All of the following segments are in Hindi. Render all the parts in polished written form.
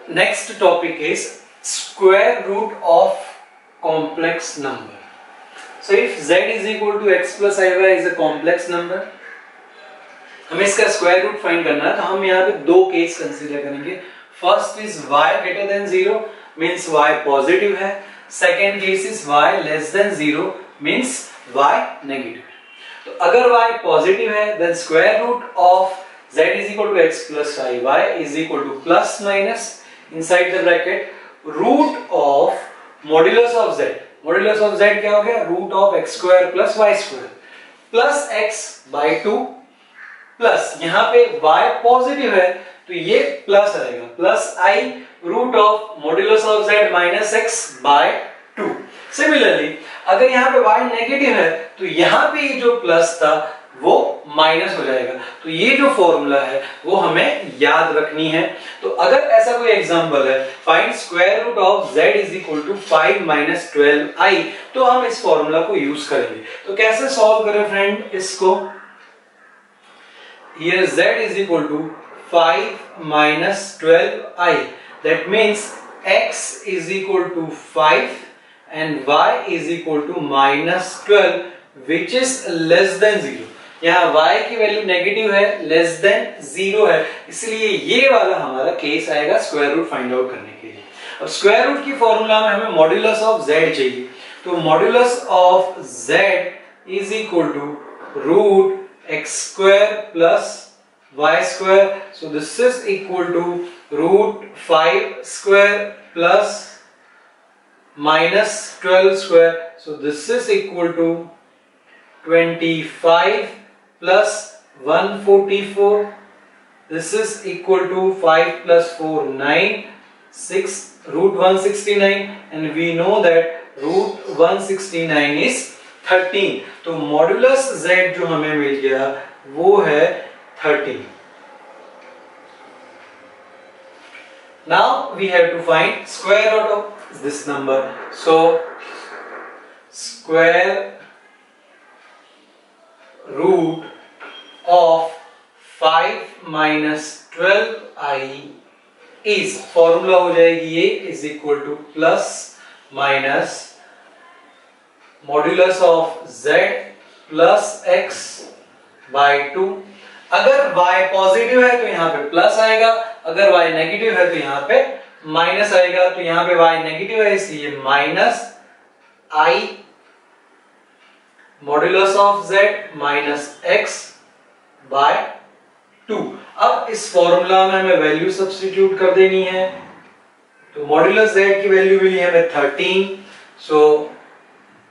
next topic is square root of complex number. So if z is equal to x plus iy is a complex number, हमें इसका स्क्वायर रूट फाइंड करना है, तो हम यहाँ पे दो केस कंसीडर करेंगे. First is y greater than 0 means y positive है. Second case is y less than 0 means y negative. तो अगर y पॉजिटिव है then square root of z is equal to x plus iy is equal to plus minus inside the bracket root of modulus of z. Modulus of z क्या हो गया? root of x square plus y square plus x by 2 plus यहाँ पे y पॉजिटिव है तो ये प्लस आएगा plus i root of modulus of z minus x by 2. Similarly अगर यहाँ पे y नेगेटिव है तो यहाँ पे ये जो प्लस था वो माइनस हो जाएगा. तो ये जो फॉर्मूला है वो हमें याद रखनी है. तो अगर ऐसा कोई एग्जांपल है find square root of z is equal to 5 minus 12i, तो हम इस फॉर्मूला को यूज करेंगे. तो कैसे सॉल्व करें फ्रेंड इसको? Here z is equal to 5 minus 12i. That means x is equal to 5 and y is equal to minus 12, which is less than 0. यहाँ y की वैल्यू नेगेटिव है, लेस देन 0 है, इसलिए ये वाला हमारा केस आएगा स्क्वायर रूट फाइंड आउट करने के लिए. अब स्क्वायर रूट की फॉर्मूला में हमें मॉड्यूलस ऑफ z चाहिए. तो modulus of z is equal to root x square plus y square. So this is equal to root 5 square plus minus 12 square. So this is equal to 25 plus 144. This is equal to 5 plus 4 9 6 root 169, and we know that root 169 is 13. तो मॉड्यूलस z जो हमें मिल गया वो है 13. Now we have to find square root of this number. So square root of 5 minus 12i is formula हो जाएगी ये is equal to plus minus modulus of z plus x by 2. अगर y पॉजिटिव है तो यहाँ पे प्लस आएगा, अगर y नेगेटिव है तो यहाँ पे माइनस आएगा. तो यहाँ पे y नेगेटिव है इसलिए minus i modulus of z minus x by 2. अब इस फॉर्मूला में हमें वैल्यू सब्स्टिट्यूट कर देनी है. तो मॉड्यूलस z की वैल्यू मिली हमें 13. सो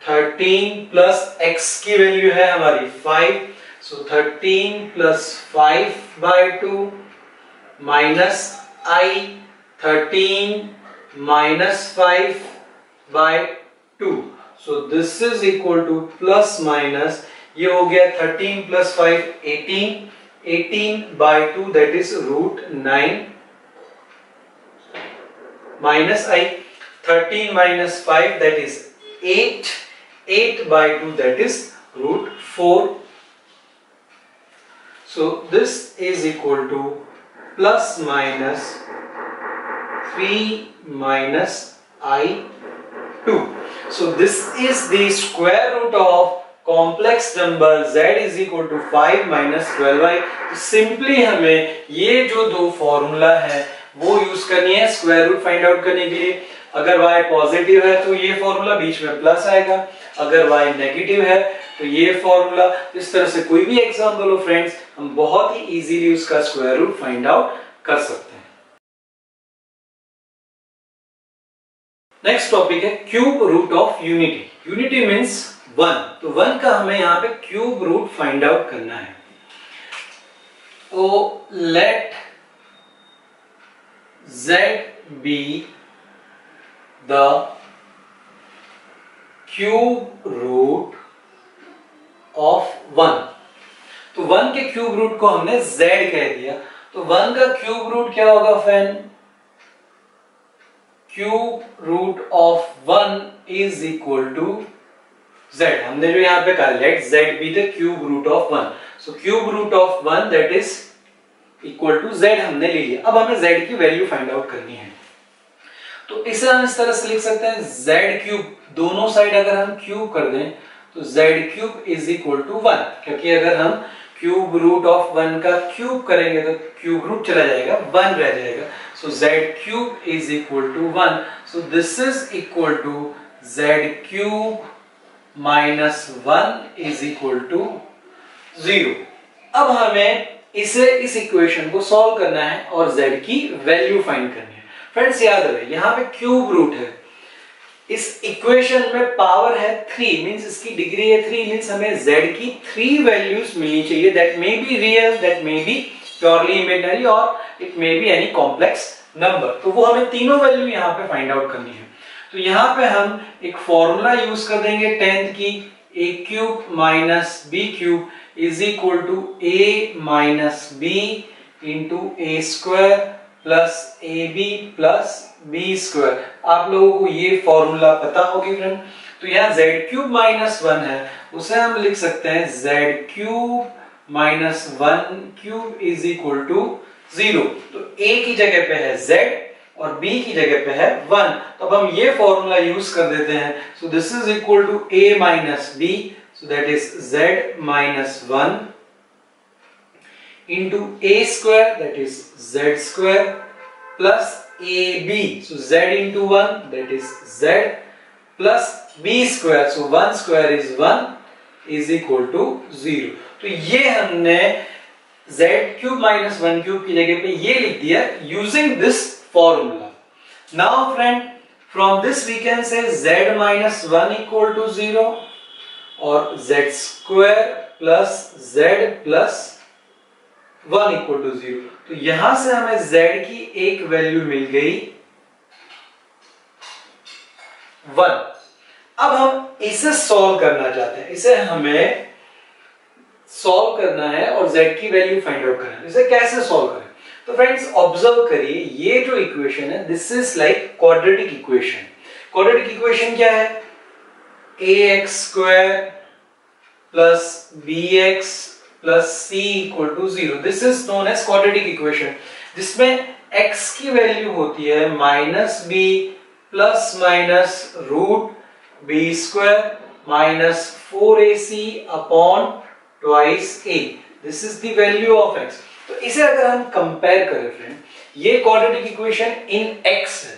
13 प्लस x की वैल्यू है हमारी 5. So 13 plus 5 by 2 minus I 13 minus 5 by 2. So this is equal to plus minus, ये हो गया 13 plus 5 18, 18 by 2 that is root 9 minus I 13 minus 5 that is 8, 8 by 2 that is root 4. So this is equal to plus minus 3 minus i2. So this is the square root of complex number z is equal to 5 minus 12i. तो सिंपली हमें ये जो दो फॉर्मूला है वो यूज करनी है स्क्वायर रूट फाइंड आउट करने के लिए. अगर y पॉजिटिव है तो ये फॉर्मूला बीच में प्लस आएगा, अगर y नेगेटिव है तो ये फॉर्मूला. इस तरह से कोई भी एग्जांपल हो फ्रेंड्स हम बहुत ही इजीली उसका स्क्वायर रूट फाइंड आउट कर सकते हैं. नेक्स्ट टॉपिक है cube root of unity. Unity means 1. तो 1 का हमें यहाँ पे क्यूब रूट फाइंड आउट करना है. तो let z be the cube root of 1. तो 1 के क्यूब रूट को हमने z कह दिया. तो 1 का क्यूब रूट क्या होगा friend? Cube root of 1 is equal to z. हमने जो यहां पे कहा let z be the cube root of 1. So cube root of 1 that is equal to z हमने ले लिया. अब हमें z की वैल्यू फाइंड आउट करनी है. तो इसे हम इस तरह से लिख सकते हैं z क्यूब, दोनों साइड अगर हम क्यूब कर दें तो z cube is equal to 1, क्योंकि अगर हम क्यूब रूट ऑफ 1 का क्यूब करेंगे तो क्यूब रूट चला जाएगा, 1 रह जाएगा। So z cube is equal to 1, so this is equal to z cube minus 1 is equal to 0। अब हमें इस इक्वेशन को सॉल्व करना है और z की वैल्यू फाइंड करनी है। फ्रेंड्स याद रहे यहाँ पे क्यूब रूट है, इस इक्वेशन में पावर है 3, मींस इसकी डिग्री है 3, मींस हमें z की 3 वैल्यूज मिलनी चाहिए, that may be real, that may be purely imaginary और it may be any complex number. तो वो हमें तीनों वैल्यू यहाँ पे फाइंड आउट करनी है। तो यहाँ पे हम एक फॉर्मूला यूज कर देंगे 10th की, a cube minus b cube is equal to a minus b into a square plus ab plus b square. आप लोगों को ये फॉर्मूला पता होगी फ्रेंड। तो यहाँ z क्यूब माइनस 1 है, उसे हम लिख सकते हैं z cube minus 1 cube is equal to 0। तो a की जगह पे है z और b की जगह पे है 1, तो अब हम ये फॉर्मूला यूज कर देते हैं। So this is equal to a minus b, so that is z minus 1 into a square that is z square plus ab, so z into 1 that is z plus b square, so 1 square is 1 is equal to 0। तो ये हमने z क्यूब माइनस 1 क्यूब की जगह पे ये लिख दिया using this formula. Now friend, from this we can say z minus 1 equal to 0 or z square plus z plus 1 equal to 0। तो यहां से हमें z की एक वैल्यू मिल गई 1। अब हम इसे सॉल्व करना चाहते हैं, इसे हमें सॉल्व करना है और z की वैल्यू फाइंड आउट करना है। इसे कैसे सॉल्व करें? तो फ्रेंड्स ऑब्जर्व करिए, ये जो इक्वेशन है this is like quadratic equation. Quadratic equation क्या है? ax square plus bx plus c equal to 0। This is known as quadratic equation, जिसमें x की वैल्यू होती है minus b plus minus root b square minus 4ac upon twice a। This is the value of x। तो इसे अगर हम कंपेयर करें फ्रेंड, ये क्वाड्रेटिक इक्वेशन इन x है,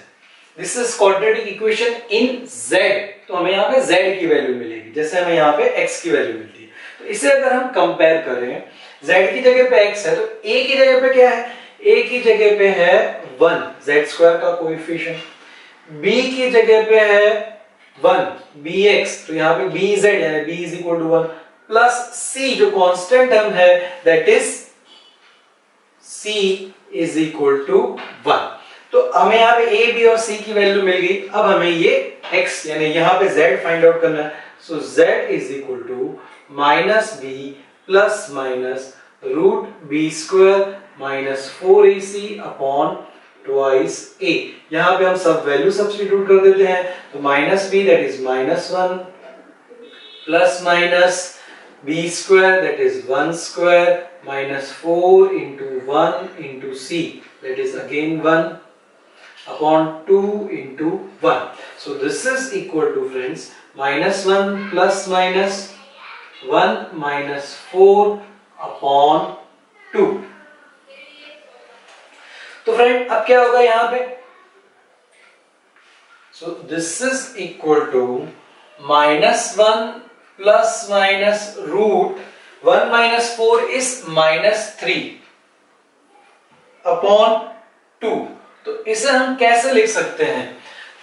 this is quadratic equation in z, तो हमें यहाँ पे z की वैल्यू मिलेगी जैसे हमें यहाँ पे x की वैल्यू मिलती है। तो इसे अगर हम कंपेयर करें, z की जगह पे x है तो a की जगह पे क्या है? a की जगह पे है 1 z स्क्वायर का कोएफिशिएंट, b की जगह पे है 1 bx, तो यहाँ पे bz यानी b is equal to 1 plus c जो कांस्टेंट टर्म है that is c is equal to 1। तो हमें यहाँ पे a b और c की वैल्यू मिल गई। अब हमें ये x यानी यहाँ पे z फाइंड आउट करना है। So z is equal to minus b plus minus root b square minus 4ac upon twice a। यहाँ पे हम सब वैल्यू सब्स्टिट्यूट कर देते हैं, तो minus b that is minus 1 plus minus b square that is 1 square minus 4 into 1 into c that is again 1 upon 2 into 1. So this is equal to friends minus 1 plus minus 1 minus 4 upon 2. तो फ्रेंड अब क्या होगा यहाँ पे? So this is equal to minus 1 plus minus root 1 minus 4 is minus 3 upon 2। तो इसे हम कैसे लिख सकते हैं?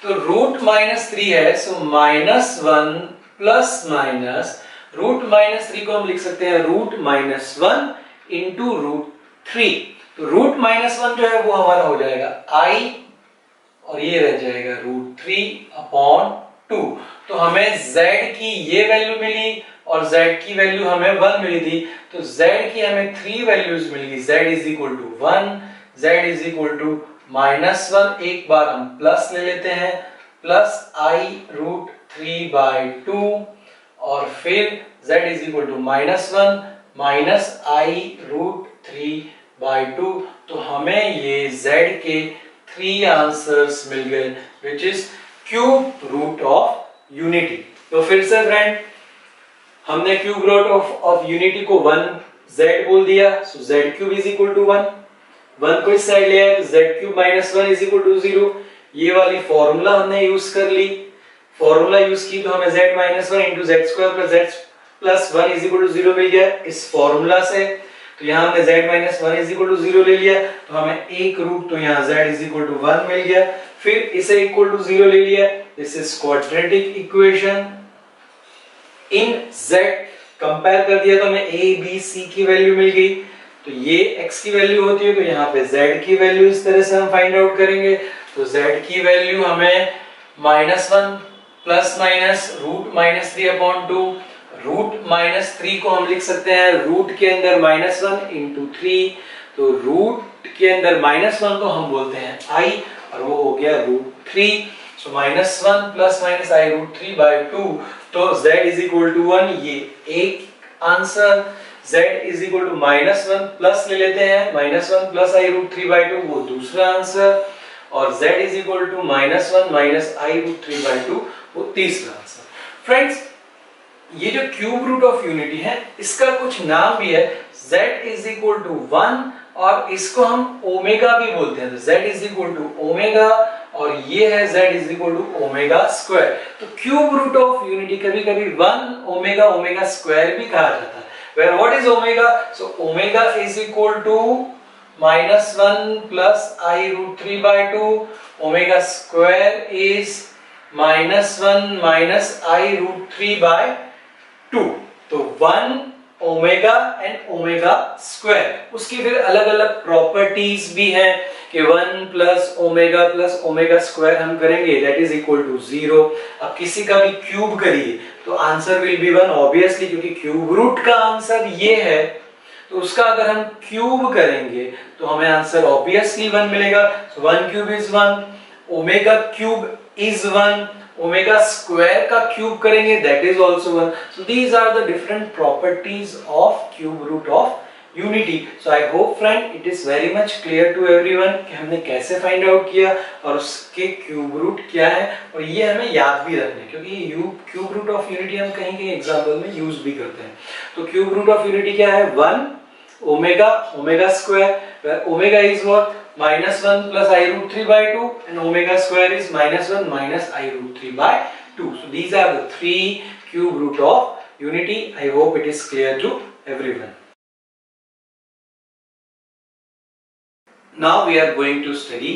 तो रूट माइनस 3 है, so minus 1 plus minus root minus 3 को हम लिख सकते हैं रूट माइनस 1 इंटू रूट 3। तो रूट माइनस 1 जो है वो हमारा हो जाएगा i और ये रह जाएगा रूट 3 अपॉन 2। तो हमें z की ये वैल्यू मिली और z की वैल्यू हमें 1 मिली थी, तो z की हमें 3 वैल्यूज मिल गई। z is equal to 1, z is equal to minus 1, एक बार हम प्लस ले लेते हैं, प्लस i रूट 3 बाई 2 और फिर z is equal to minus 1 minus i root 3 by 2। तो हमें ये z के 3 आंसर्स मिल गए which is cube root of unity. तो फिर से फ्रेंड हमने क्यूब रूट ऑफ यूनिटी को 1z बोल दिया, so z cube is equal to 1 को इस साइड ले आए तो z cube minus 1 is equal to 0. ये वाली फॉर्मूला हमने यूज कर ली, फॉर्मूला यूज की तो हमें z minus 1 into z square plus z plus 1 is equal to 0 मिल गया इस फॉर्मूला से. तो यहाँ हमने z minus 1 is equal to 0 ले लिया, तो हमें एक रूट तो यहाँ z इज इक्वल टू 1 मिल गया. फिर इसे इक्वल टू 0 ले लिया, this is quadratic equation. In z compare कर दिया तो हमें a b c की वैल्यू मिल गई. तो ये x की वैल्यू होती है, तो यहाँ पे z की वैल्यू इस तरह से हम फाइंड आउट करेंगे. तो z की वैल्यू हमें -1 plus minus root -3 upon 2. Root -3 को हम लिख सकते हैं रूट के अंदर -1 इंटू 3. तो रूट के अंदर -1 को हम बोलते हैं i और वो हो गया √3. सो -1 प्लस माइनस i √3/2. तो z इज इक्वल टू 1, ये एक answer. z is equal to -1 plus ले लेते हैं, -1 प्लस i √3/2 वो दूसरा आंसर. और z is equal to -1 minus i √3/2 वो तीसरा आंसर. फ्रेंड्स ये जो क्यूब रूट ऑफ यूनिटी है इसका कुछ नाम भी है. z इज इक्वल टू 1 और इसको हम ओमेगा भी बोलते हैं. तो z is equal to omega और ये है z is equal to omega square. तो क्यूब रूट ऑफ यूनिटी कभी कभी 1 ओमेगा ओमेगा स्क्वायर भी कहा जाता है. Where what is omega? So omega is equal to -1 plus i √3/2. Omega square is -1 minus i √3/2. तो 1 ओमेगा एंड ओमेगा स्क्वायर. उसकी फिर अलग अलग प्रॉपर्टीज भी हैं कि 1 प्लस ओमेगा स्क्वायर हम करेंगे दैट इज इक्वल टू 0. अब किसी का भी क्यूब करिए तो आंसर विल बी 1 ऑब्वियसली, क्योंकि क्यूब रूट का आंसर ये है. तो उसका अगर हम क्यूब करेंगे तो हमें आंसर ऑब्वियसली 1 मिलेगा. So 1 cube is 1, omega cube is 1, omega square का क्यूब करेंगे that is also 1. So these are the different properties of cube root of unity. So I hope friend it is very much clear to everyone कि हमने कैसे फाइंड आउट किया और उसके क्यूब रूट क्या है. और ये हमें याद भी रखना है क्योंकि क्यूब रूट ऑफ यूनिटी हम कहीं कहीं एग्जाम्पल में यूज भी करते हैं. तो क्यूब रूट ऑफ यूनिटी क्या है? 1 omega square, where omega is what? -1 plus i √3/2 and omega square is -1 minus i √3/2. So these are the three cube root of unity. I hope it is clear to everyone. Now we are going to study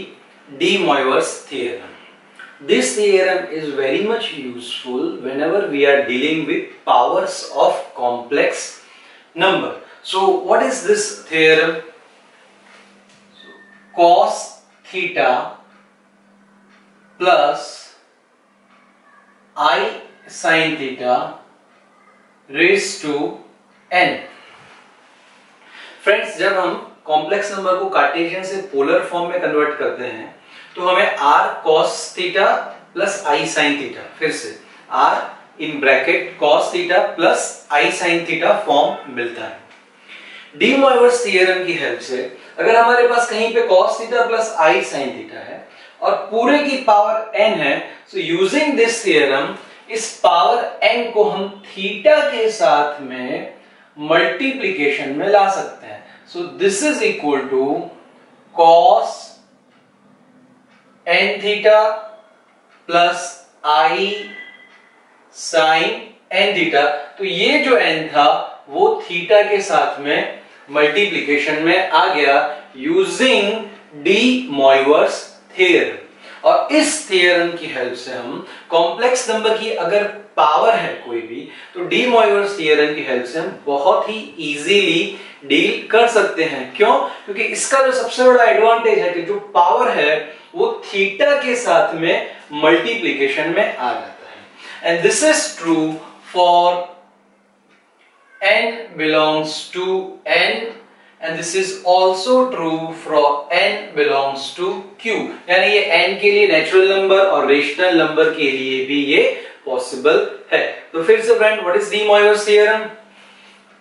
de Moivre's theorem. This theorem is very much useful whenever we are dealing with powers of complex number. So what is this theorem? Cos theta plus I sin theta raised to n. Friends जब हम कॉम्प्लेक्स नंबर को कार्टेशियन से पोलर फॉर्म में कन्वर्ट करते हैं तो हमें r cos theta plus i sin theta, फिर से r in bracket cos theta plus i sin theta form मिलता है. डी मोइवर्स थ्योरम की हेल्प से अगर हमारे पास कहीं पे cos theta plus i sin theta है और पूरे की पावर n है, सो यूजिंग दिस थ्योरम इस पावर n को हम थीटा के साथ में मल्टीप्लिकेशन में ला सकते हैं. So this is equal to cos n theta plus i sin n theta. तो ये जो n था वो थीटा के साथ में मल्टीप्लिकेशन में आ गया यूजिंग डी मोइवर्स थ्योरम. और इस थ्योरम की हेल्प से हम कॉम्प्लेक्स नंबर की अगर पावर है कोई भी तो डी मोइवर्स थ्योरम की हेल्प से हम बहुत ही इजीली डील कर सकते हैं. क्यों? क्योंकि इसका जो सबसे बड़ा एडवांटेज है कि जो पावर है वो थीटा के साथ में मल्टीप्लिकेशन में आ जाता है. And this is true for n belongs to n and this is also true for n belongs to q. यानी ये n के लिए नेचुरल नंबर और रेशनल नंबर के लिए भी ये पॉसिबल है. तो फिर से friend what is de Moivre's theorem?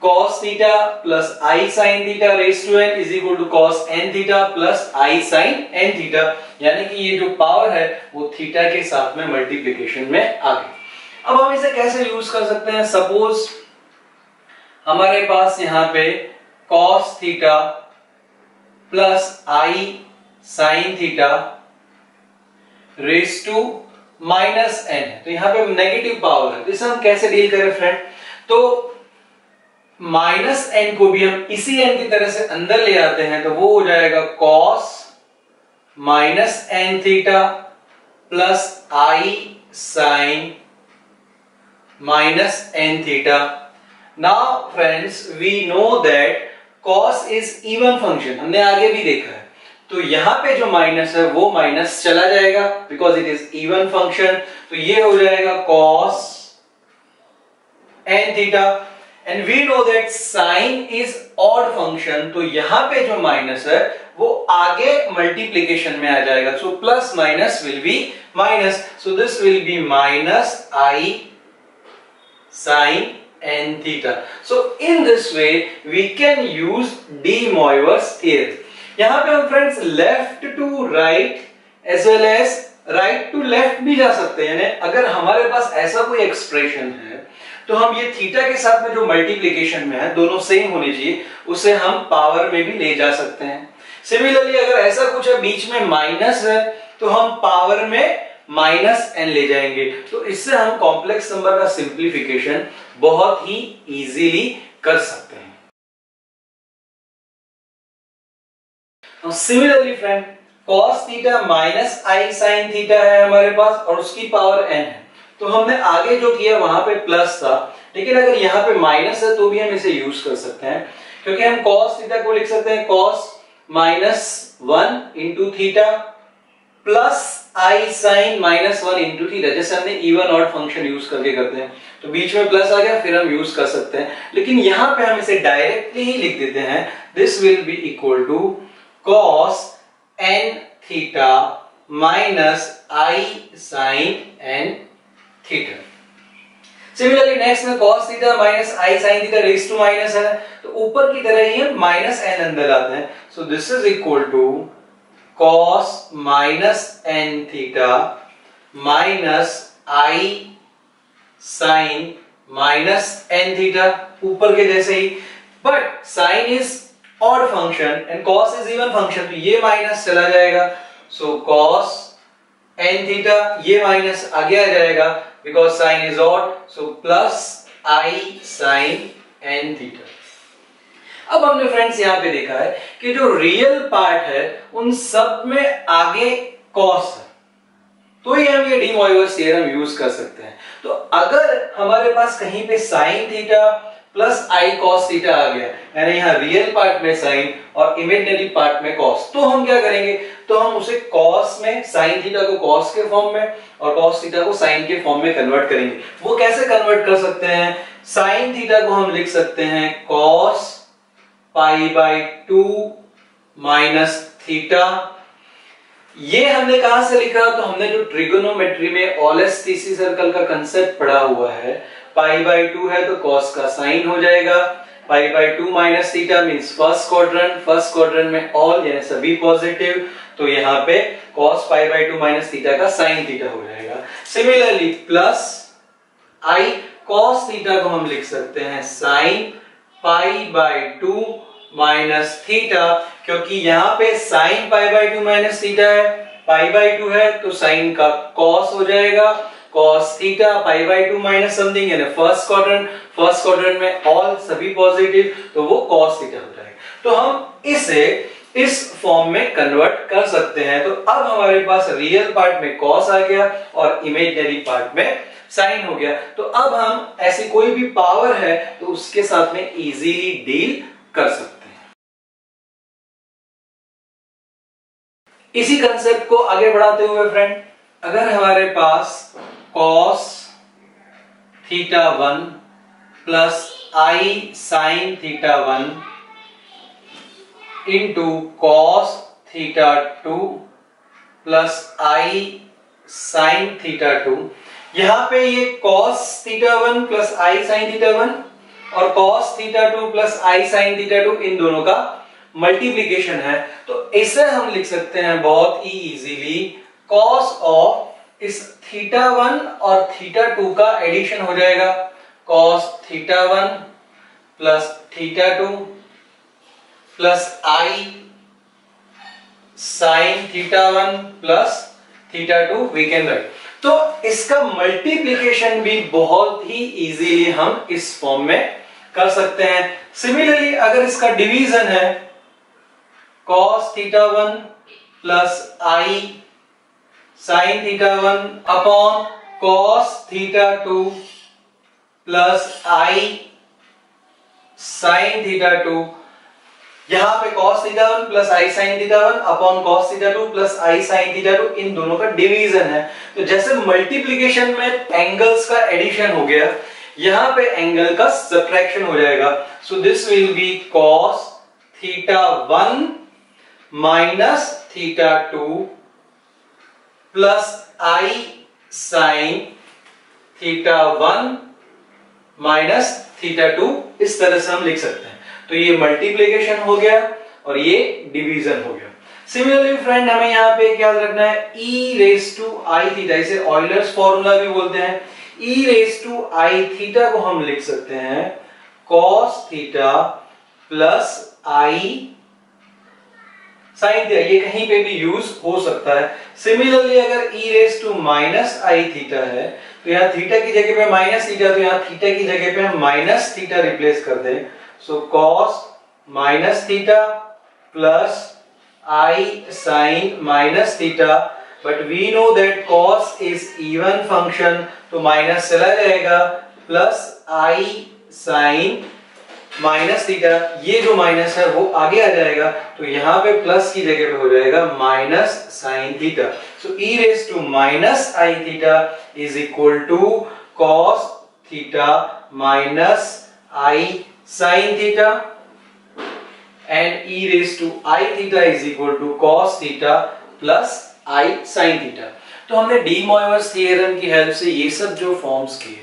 cos theta plus i sin theta raise to n is equal to cos n theta plus i sin n theta, यानी कि ये जो पावर है वो थीटा के साथ में मल्टीप्लिकेशन में आ गई। अब हम इसे कैसे यूज कर सकते हैं? सपोज हमारे पास यहां पे cos theta plus i sin theta raise to minus n है, तो यहां पे नेगेटिव पावर है, तो इसे हम कैसे डील करें फ्रेंड? तो माइनस n को भी हम इसी n की तरह से अंदर ले आते हैं, तो वो हो जाएगा cos minus n theta plus i sin minus n theta. Now friends we know that cos is even function, हमने आगे भी देखा है, तो यहां पे जो माइनस है वो माइनस चला जाएगा because it is even function, तो ये हो जाएगा cos n theta. And we know that sine is odd function, तो यहां पे जो माइनस है वो आगे मल्टीप्लिकेशन में आ जाएगा, so plus minus will be minus, so this will B minus i sin n theta. So in this way we can use De Moivre's theorem. यहां पे हम friends left to right as well as right to left भी जा सकते हैं, यानी अगर हमारे पास ऐसा कोई एक्सप्रेशन है तो हम ये थीटा के साथ में जो मल्टीप्लिकेशन में है दोनों सेम होनी चाहिए, उसे हम पावर में भी ले जा सकते हैं। सिमिलरली अगर ऐसा कुछ है बीच में माइनस है तो हम पावर में माइनस n ले जाएंगे, तो इससे हम कॉम्प्लेक्स नंबर का सिंप्लीफिकेशन बहुत ही इजीली कर सकते हैं। Similarly friend cos theta minus i sin theta है हमारे पास और उसकी पावर n है, तो हमने आगे जो किया वहां पे प्लस था, लेकिन अगर यहाँ पे माइनस है तो भी हम इसे यूज कर सकते हैं, क्योंकि हम cos थीटा को लिख सकते हैं cos minus 1 into theta plus i sin minus 1 into theta, जैसे हमने इवन ऑड फंक्शन यूज करके करते हैं, तो बीच में प्लस आ गया फिर हम यूज कर सकते हैं, लेकिन यहां पे हम इसे डायरेक्टली ही लिख देते हैं, this will be equal to cos n theta minus i sin n theta. Similarly next में cos theta minus i sin theta raise to minus है, तो ऊपर की तरह ही हम माइनस n अंदर लाते हैं, so this is equal to cos minus n theta minus i sin minus n theta, ऊपर के जैसे ही, but sin is odd function and cos is even function, तो ये माइनस चला जाएगा, सो cos n थीटा ये माइनस आगे आ जाएगा because sin is odd, so plus i sin n theta. अब हमने फ्रेंड्स यहां पे देखा है कि जो रियल पार्ट है उन सब में आगे cos है, तो ही हम ये डी मोइवरेस थ्योरम यूज कर सकते हैं। तो अगर हमारे पास कहीं पे sin theta plus i cos theta आ गया, यानी यहाँ रियल पार्ट में sin और इमेजिनरी पार्ट में cos, तो हम क्या करेंगे, तो हम उसे cos में sin थीटा को cos के फॉर्म में और cos थीटा को sin के फॉर्म में कन्वर्ट करेंगे। वो कैसे कन्वर्ट कर सकते हैं? sin थीटा को हम लिख सकते हैं cos pi by 2 minus theta. ये हमने कहां से लिखा? तो हमने जो ट्रिगोनोमेट्री में ऑलेस टीसी सर्कल का कंसेप्ट पढ़ा हुआ है, पाई बाई 2 है तो cos का साइन हो जाएगा, pi by 2 minus theta means first quadrant में ऑल यानी सभी पॉजिटिव, तो यहाँ पे cos pi by 2 minus theta का साइन थीटा हो जाएगा। Similarly plus i cos theta को हम लिख सकते हैं sine pi by 2 minus theta, क्योंकि यहाँ पे sine pi by 2 minus theta है, पाई बाई 2 है तो साइन का cos हो जाएगा, cos theta pi by 2 minus something यानी फर्स्ट क्वाड्रेंट में ऑल सभी पॉजिटिव, तो वो cos थीटा हो जाएगा। तो हम इसे इस फॉर्म में कन्वर्ट कर सकते हैं। तो अब हमारे पास रियल पार्ट में cos आ गया और इमेजिनरी पार्ट में साइन हो गया, तो अब हम ऐसी कोई भी पावर है तो उसके साथ में इजीली डील कर सकते हैं। इसी कंसेप्ट को आगे बढ़ाते हुए फ्रेंड, अगर हमारे पास cos theta 1 plus i sin theta 1 into cos theta 2 plus i sin theta 2, यहां पे ये cos theta 1 plus i sin theta 1 और cos थीटा 2 प्लस आई साइन थीटा 2 इन दोनों का मल्टीप्लीकेशन है, तो इसे हम लिख सकते हैं बहुत ही इजीली cos ऑफ इस थीटा 1 और थीटा 2 का एडिशन हो जाएगा, cos theta 1 plus theta 2 plus I sine theta 1 plus theta 2 we can write. तो इसका मल्टीप्लीकेशन भी बहुत ही इजीली हम इस फॉर्म में कर सकते हैं। सिमिलरली अगर इसका डिवीजन है cos थीटा 1 प्लस आई sine theta 1 upon cos theta 2 plus आई साइन थीटा 2, यहां पे cos थीटा 1 प्लस आई sine theta 1 upon cos theta 2 plus आई साइन थीटा 2 इन दोनों का डिवीजन है। तो जैसे मल्टीप्लिकेशन में एंगल्स का एडिशन हो गया, यहां पे एंगल का सब्ट्रैक्शन हो जाएगा। So this will B cos theta 1 minus theta 2 plus I sine theta 1 minus theta 2, इस तरह से हम लिख सकते हैं। तो ये मल्टीप्लिकेशन हो गया और ये डिवीजन हो गया। सिमिलरली फ्रेंड हमें यहाँ पे क्या रखना है, e raise to I theta, इसे ऑयलर्स फॉर्मूला भी बोलते हैं। e raise to I theta को हम लिख सकते हैं cos थीटा प्लस आई साइन थीटा, ये कहीं पे भी यूज हो सकता है। सिमिलरली अगर e raise to minus I theta है, तो यहाँ थीटा की जगह पे माइनस थीटा, तो यहाँ थीटा की जगह पे हम माइनस थीटा रिप्लेस कर दें। So cos minus theta plus I sin minus theta, but we know that cos is even function, तो माइनस चला जाएगा, plus I sin minus theta, ये जो माइनस है वो आगे आ जाएगा, तो यहाँ पे प्लस की जगह पे हो जाएगा minus sine theta. So e raise to minus I theta is equal to cos theta minus I sin theta and e raised to I theta is equal to cos theta plus I sin theta। तो हमने डी मॉइवर्स थ्योरम की हेल्प से ये सब जो फॉर्म्स किए,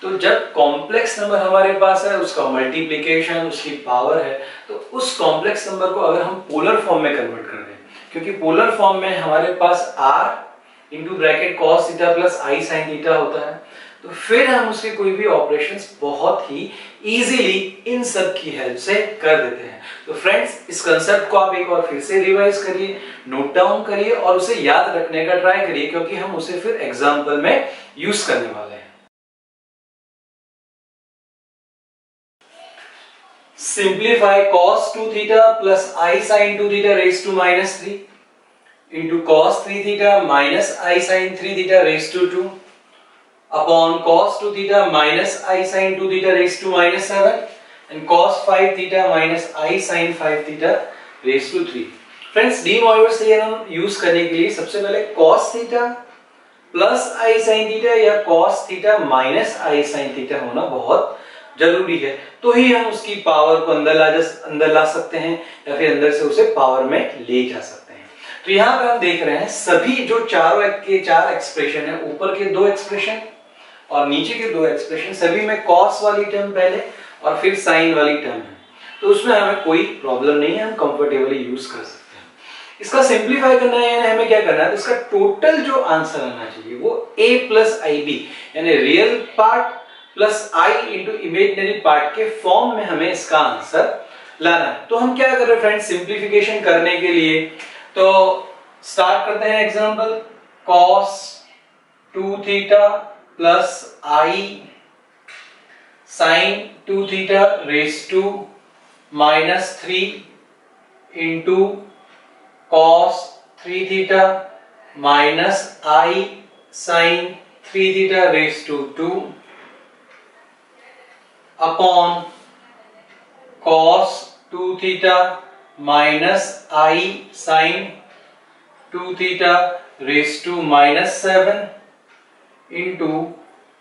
तो जब कॉम्प्लेक्स नंबर हमारे पास है, उसका मल्टीप्लिकेशन, उसकी पावर है, तो उस कॉम्प्लेक्स नंबर को अगर हम पोलर फॉर्म में कन्वर्ट कर दें, क्योंकि पोलर फॉर्म में हमारे पास r into bracket cos theta plus I sin theta होता है, तो फिर हम उसके कोई भी ऑपरेशंस बहुत ही इजीली इन सब की हेल्प से कर देते हैं। तो फ्रेंड्स इस कंसेप्ट को आप एक और फिर से रिवाइज करिए, नोट डाउन करिए और उसे याद रखने का ट्राई करिए, क्योंकि हम उसे फिर एग्जाम्पल में यूज करने वाले हैं। Simplify cos 2 theta plus I sin 2 theta raise to minus 3 into cos 3 theta minus I sin 3 theta raise to 2 upon cos 2 theta minus I sin 2 theta raised to minus 7 and cos 5 theta minus I sin 5 theta raised to 3। Friends De Moivre's theorem use करने के लिए सबसे पहले cos theta plus I sin theta या cos theta minus I sin theta होना बहुत जरूरी है, तो ही हम उसकी पावर को अंदर ला सकते हैं या फिर अंदर से उसे पावर में ले जा सकते हैं। तो यहाँ पे हम देख रहे हैं सभी जो चारों के चार एक्सप्रेशन है, ऊपर के दो एक्सप्रेशन और नीचे के दो एक्सप्रेशन, सभी में cos वाली टर्म पहले और फिर sin वाली टर्म है, तो उसमें हमें कोई प्रॉब्लम नहीं है, हम कंफर्टेबली यूज कर सकते हैं। इसका सिंप्लीफाई करना है यानी हमें क्या करना है, तो इसका टोटल जो आंसर आना चाहिए वो a प्लस आई बी यानी real part plus i into imaginary part के फॉर्म में हमें इसका आंसर लाना है। तो हम क्या कर रहे हैं फ्रेंड्स, सिंप्लीफिकेशन करने के लिए तो स्टार्ट करते हैं example, cos 2 theta plus I sin 2 theta raise to minus 3 into cos 3 theta minus I sin 3 theta raise to 2 upon cos 2 theta minus I sin 2 theta raise to minus 7 into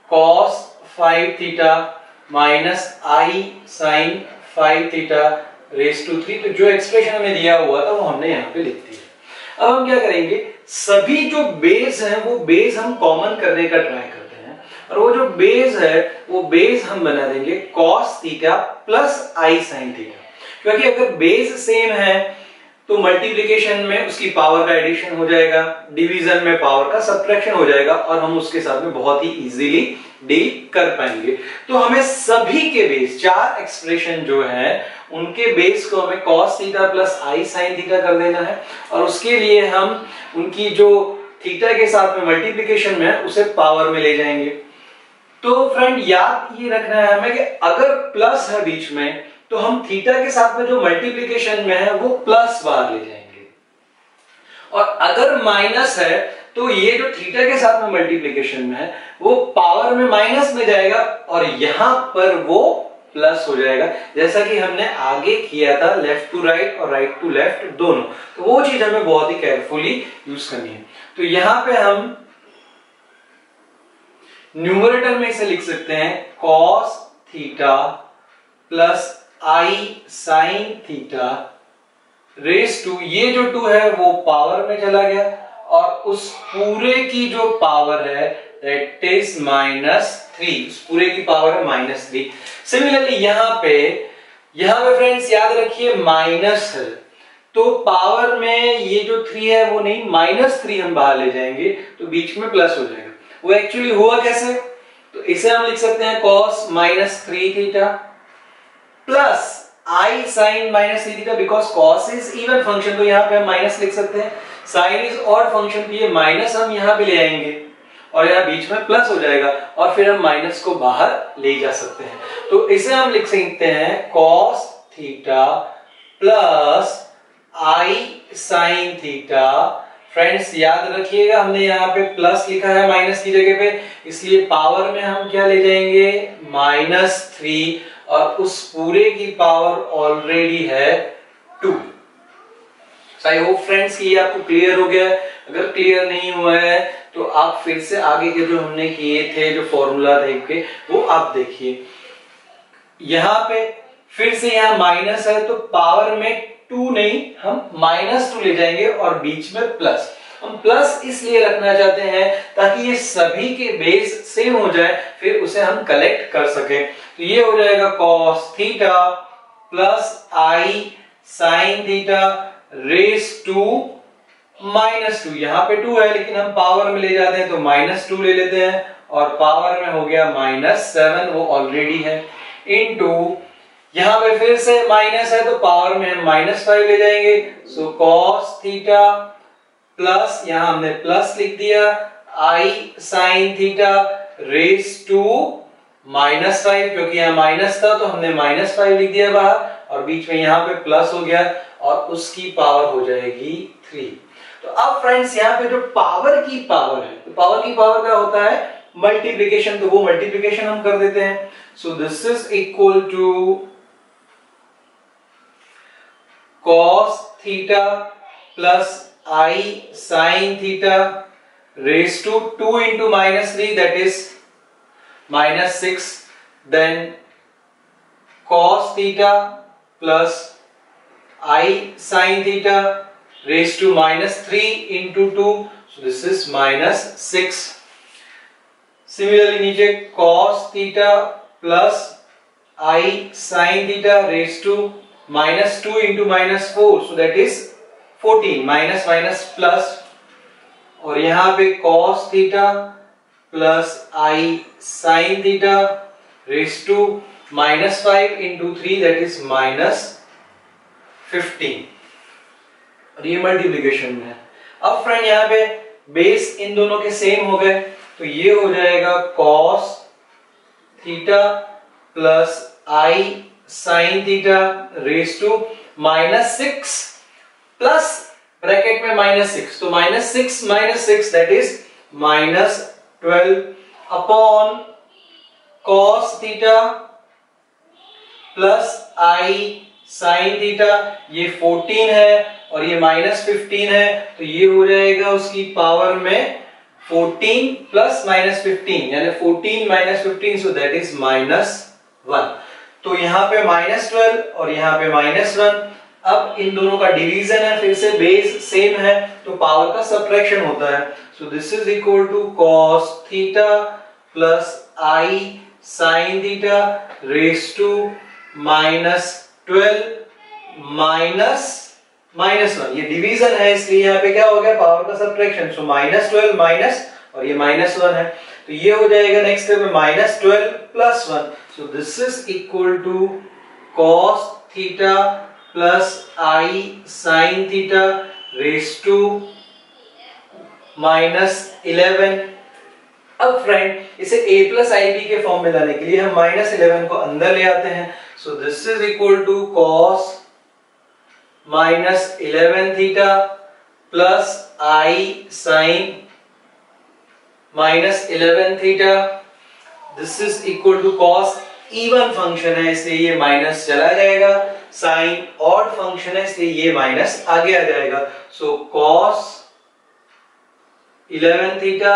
cos 5 theta minus I sin 5 theta raise to 3। तो जो एक्सप्रेशन हमें दिया हुआ था वो हमने यहाँ पे लिख दिया। अब हम क्या करेंगे, सभी जो बेस हैं वो बेस हम कॉमन करने का ट्राई करते हैं। और वो जो बेस है वो बेस हम बना देंगे कॉस थीटा प्लस आई साइन थीटा, क्योंकि अगर बेस सेम है तो मल्टीप्लिकेशन में उसकी पावर का एडिशन हो जाएगा, डिवीजन में पावर का सब्ट्रैक्शन हो जाएगा और हम उसके साथ में बहुत ही इजीली डील कर पाएंगे। तो हमें सभी के बेस, चार एक्सप्रेशन जो है उनके बेस को हमें cos थीटा प्लस आई साइन थीटा कर देना है और उसके लिए हम उनकी जो थीटा के साथ में मल्टीप्लिकेशन में है उसे पावर में ले जाएंगे। तो फ्रेंड याद ये रखना है हमें कि अगर प्लस है बीच में तो हम थीटा के साथ में जो मल्टीप्लिकेशन में है वो प्लस बाहर ले जाएंगे, और अगर माइनस है तो ये जो थीटा के साथ में मल्टीप्लिकेशन में है वो पावर में माइनस में जाएगा और यहां पर वो प्लस हो जाएगा, जैसा कि हमने आगे किया था लेफ्ट टू राइट और राइट टू लेफ्ट दोनों। तो वो चीज हमें बहुत ही केयरफुली यूज करनी है। तो यहां पे हम न्यूमरेटर में इसे लिख सकते हैं cos theta plus I sine theta raise to, ये जो 2 है वो पावर में चला गया और उस पूरे की जो पावर है दैट इज -3, उस पूरे की पावर है -3। सिमिलरली यहां पे फ्रेंड्स याद रखिए माइनस है तो पावर में ये जो 3 है वो नहीं, -3 हम बाहर ले जाएंगे तो बीच में प्लस हो जाएगा। वो एक्चुअली हुआ कैसे, तो इसे हम लिख सकते हैं cos -3 theta plus I sine -3 theta, because cos is even function तो यहां पे हम माइनस लिख सकते हैं, साइन इज ऑड फंक्शन तो ये माइनस हम यहां पे ले आएंगे और यहां बीच में प्लस हो जाएगा और फिर हम माइनस को बाहर ले जा सकते हैं। तो इसे हम लिख सकते हैं cos थीटा प्लस आई साइन थीटा। फ्रेंड्स याद रखिएगा हमने यहाँ पे प्लस लिखा है माइनस की जगह पे, इसलिए पावर में हम क्या ले जाएंगे -3 और उस पूरे की पावर ऑलरेडी है 2। आई होप फ्रेंड्स कि ये आपको क्लियर हो गया है। अगर क्लियर नहीं हुआ है तो आप फिर से आगे के जो हमने किए थे जो फॉर्मूला देख के वो आप देखिए। यहां पे फिर से यहां माइनस है तो पावर में 2 नहीं हम -2 ले जाएंगे और बीच में प्लस। हम प्लस इसलिए रखना चाहते हैं ताकि ये सभी के बेस सेम हो जाए, फिर उसे हम कलेक्ट कर सके। तो ये हो जाएगा cos theta plus I sine theta raise to -2। यहाँ पे 2 है लेकिन हम पावर में ले जाते हैं तो -2 ले लेते हैं और पावर में हो गया -7, वो ऑलरेडी है, इनटू यहां पे फिर से माइनस है तो पावर में हम -5 ले जाएंगे। सो cos थीटा प्लस यहां हमने प्लस लिख दिया आई साइन थीटा रेस टू -5, क्योंकि यहां माइनस था तो हमने -5 लिख दिया बाहर और बीच में यहां पे प्लस हो गया और उसकी पावर हो जाएगी 3। तो अब फ्रेंड्स यहां पे जो पावर की पावर है, तो पावर की पावर क्या होता है मल्टीप्लिकेशन, तो वो मल्टीप्लिकेशन हम कर देते हैं। So this is equal to cos theta plus I sine theta raise to 2 into -3 that is -6, then cos theta plus I sine theta raised to -3 into 2, so this is -6. Similarly नीचे cos theta plus I sine theta raised to -2 into -4, so that is 14, minus minus plus, और यहां पे cos theta plus I sine theta raised to -5 into 3, that is -15, और ये मल्टीप्लिकेशन में है। अब फ्रेंड यहाँ पे बेस इन दोनों के सेम हो गए तो ये हो जाएगा cos theta plus I sine theta raise to -6 plus bracket में -6, तो -6 that is -12 upon cos theta plus I sine theta, ये 14 है और ये -15 है तो ये हो जाएगा उसकी पावर में 14 प्लस -15 यानी 14 -15, सो दैट इज -1। तो यहाँ पे -12 और यहाँ पे -1। अब इन दोनों का डिवीजन है, फिर से बेस सेम है तो पावर का सब्ट्रैक्शन होता है। So this is equal to cos theta plus I sine theta raise to -12 -1। ये डिवीजन है इसलिए यहाँ पे क्या हो गया, पावर का सब्ट्रैक्शन। सो -12 माइनस और ये -1 है, तो ये हो जाएगा नेक्स्ट स्टेप में -12 + 1। So this is equal to cos theta plus I sine theta raise to -11। अब फ्रेंड इसे a प्लस आई बी के फॉर्म में लाने के लिए हम -11 को अंदर ले आते हैं। So this is equal to cos -11 theta plus I sine -11 theta. This is equal to cos even function है इसलिए ये माइनस चला जाएगा, साइन ऑड फंक्शन है इसलिए ये माइनस आगे आ जाएगा। So cos 11 theta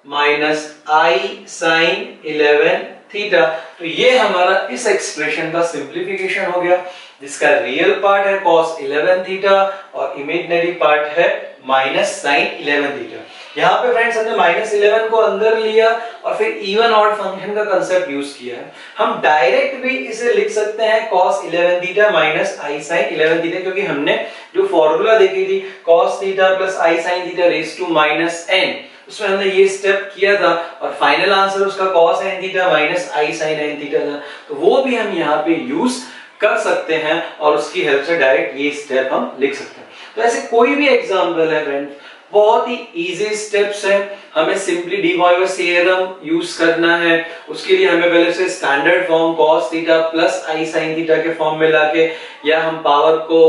minus I sine 11 theta. तो ये हमारा इस एक्सप्रेशन का सिंप्लीफिकेशन हो गया, जिसका रियल पार्ट है cos 11 थीटा और इमेजिनरी पार्ट है माइनस साइन 11 थीटा। यहाँ पे फ्रेंड्स हमने -11 को अंदर लिया और फिर इवन ऑड फंक्शन का कंसेप्ट यूज किया है। हम डायरेक्ट भी इसे लिख सकते हैं cos 11 theta minus I sine 11 theta, क्योंकि हमने जो फॉर्मूला देखी थी cos theta plus I sine theta raise to -n, उसमें हमने ये स्टेप किया था और फाइनल आंसर उसका cos n theta minus I sine n theta था। तो वो भी हम यहाँ पे यूज कर सकते हैं और उसकी हेल्प से डायरेक्ट ये स्टेप हम लिख सकते हैं। तो ऐसे कोई भी एग्जांपल है फ्रेंड्स, बहुत ही इजी स्टेप्स हैं। हमें simply De Moivre theorem use करना है। उसके लिए हमें पहले से standard form cos theta plus आई साइन थीटा के फॉर्म में लाके, या हम पावर को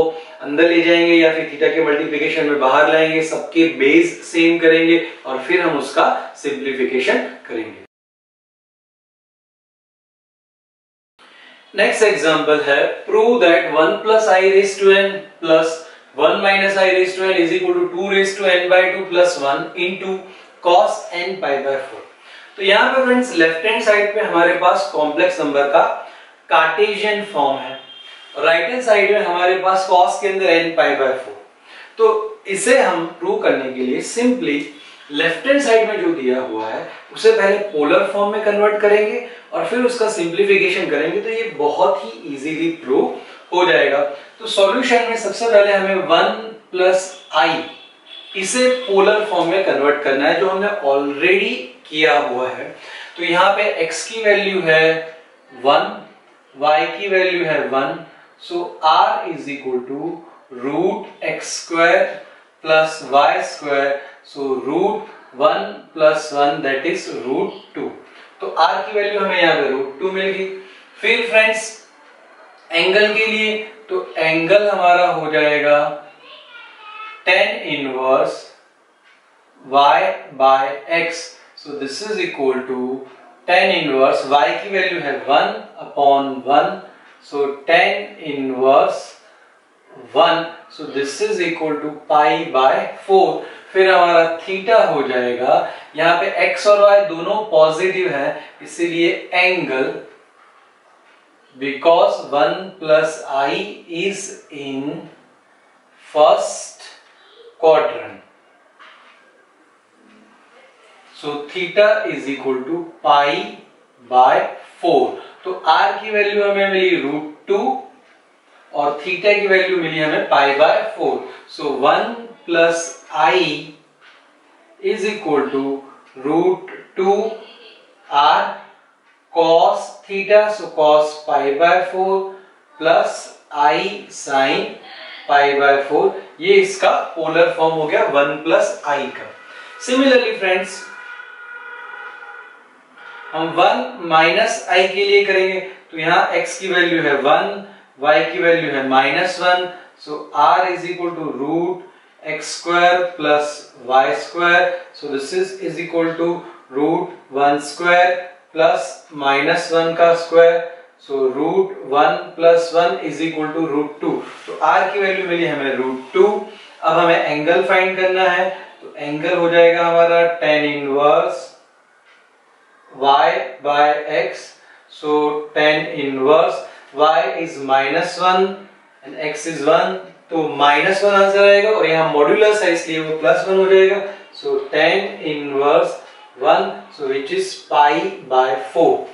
अंदर ले जाएंगे या फिर थीटा के मल्टीप्लिकेशन में बाहर लाएंगे, सबके बेस सेम करेंगे और फिर हम उसका सिंप्लीफिकेशन करेंगे। नेक्स्ट एग्जांपल है, prove that 1 plus I raise to n plus 1 minus I raised to n is equal to 2 raised to n by 2 plus 1 into cos n pi by 4। तो यहाँ पे फ्रेंड्स लेफ्ट हैंड साइड पे हमारे पास कॉम्प्लेक्स नंबर का कार्टेशियन फॉर्म है और राइट हैंड साइड में हमारे पास cos के अंदर n pi by 4। तो इसे हम प्रूव करने के लिए सिंपली लेफ्ट हैंड साइड में जो दिया हुआ है उसे पहले पोलर फॉर्म में कन्वर्ट करेंगे और फिर उसका सिंप्लीफिकेशन करेंगे, तो ये बहुत ही इजीली प्रूव हो जाएगा। तो सॉल्यूशन में सबसे पहले हमें 1 प्लस आई इसे पोलर फॉर्म में कन्वर्ट करना है, जो हमने ऑलरेडी किया हुआ है। तो यहाँ पे x की वैल्यू है 1, y की वैल्यू है 1, so r is equal to root X square plus Y square, so root 1 plus 1 that is root 2। तो r की वैल्यू हमें यहाँ पे रूट 2 मिल गई। फिर फ्रेंड्स एंगल के लिए, तो एंगल हमारा हो जाएगा tan inverse y by x, so this is equal to tan inverse y की वैल्यू है 1/1, so tan inverse 1, so this is equal to pi by 4। फिर हमारा थीटा हो जाएगा, यहाँ पे x और y दोनों पॉजिटिव है इसीलिए angle, because 1 plus I is in first quadrant, so theta is equal to pi by 4। तो r की वैल्यू हमें मिली √2 और थीटा की वैल्यू मिली हमें पाई by 4। So 1 plus I is equal to √2 r cos theta, so cos pi by 4 plus I sin pi by 4। ये इसका पोलर फॉर्म हो गया 1 प्लस I का। सिमिलरली फ्रेंड्स हम 1 माइनस I के लिए करेंगे, तो यहाँ x की वैल्यू है 1, y की वैल्यू है -1, so r is equal to root X square plus Y square, so this is equal to root 1 square plus -1 का square, so root 1 plus 1 is equal to root 2। तो r की वैल्यू मिली हमें रूट 2। अब हमें एंगल फाइंड करना है, तो एंगल हो जाएगा हमारा tan inverse y by x, so tan inverse y is -1 and x is 1, तो -1 आंसर आएगा और यहाँ मॉड्यूलस है इसलिए वो +1 हो जाएगा। सो tan inverse 1, so which is pi by 4.